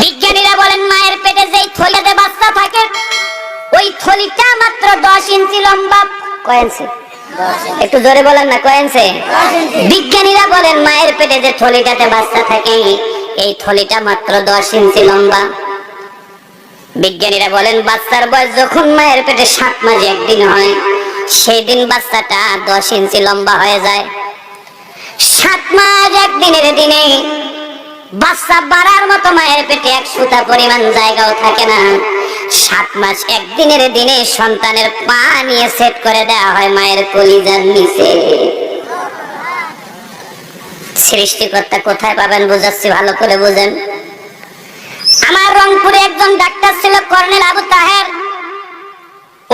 বিজ্ঞানীরা বলেন মায়ের পেটে যেই থলিতে বাচ্চা থাকে ওই থলিটা মাত্র 10 ইঞ্চি লম্বা। কয় ইঞ্চি? একটু জোরে বলেন না, কয় ইঞ্চি? বিজ্ঞানীরা বলেন মায়ের পেটে যে থলিটাতে বাচ্চা থাকে এই থলিটা মাত্র 10 ইঞ্চি লম্বা। বিজ্ঞানীরা বলেন বাচ্চার বয়স যখন মায়ের পেটে 7 মাস 1 দিন হয় সেই দিন বাচ্চাটা 10 ইঞ্চি লম্বা হয়ে যায়। 7 মাস 1 দিনের দিনে বাচ্চা বাড়ার মতো মায়ের পেটে 1 সুতা পরিমাণ জায়গাও থাকে না। 7 মাস 1 দিনের দিনে সন্তানের পা নিয়ে সেট করে দেওয়া হয় মায়ের কলিজার নিচে। সৃষ্টিকর্তা কোথায় পাবেন বুঝাচ্ছি, ভালো করে বুঝেন। আমার রংপুরে একজন ডাক্তার ছিল কর্নেল আবু তাহের।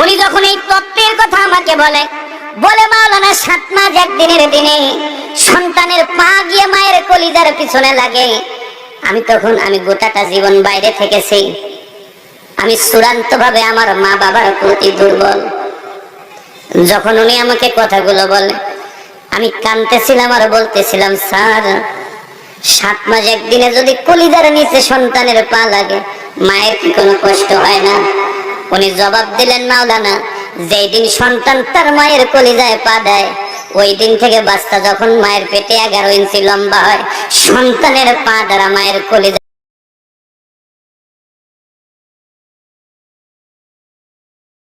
উনি যখন এই তত্ত্বের কথা আমাকে বলে মাওলানা 7 মাস 1 দিনের দিনে সন্তানের পা গিয়ে মায়ের কলিজার পিছনে লাগে, আমি গোটাটা জীবন বাইরে থেকেছি। আমি চূড়ান্ত ভাবে আমার মা বাবার প্রতি দুর্বল। যখন উনি আমাকে কথাগুলো বলে আমি কাঁদতেছিলাম আর বলতেছিলাম, স্যার 7 মাস 1 দিনে যদি কলিজার নিচে সন্তানের পা লাগে মায়ের কি কোনো কষ্ট হয় না? উনি জবাব দিলেন, মাওলানা যেই দিন সন্তান তার মায়ের কলিজায় পা দেয় ওই দিন থেকে বাচ্চা যখন মায়ের পেটে 11 ইঞ্চি লম্বা হয় সন্তানের পা দ্বারা মায়ের কলিজা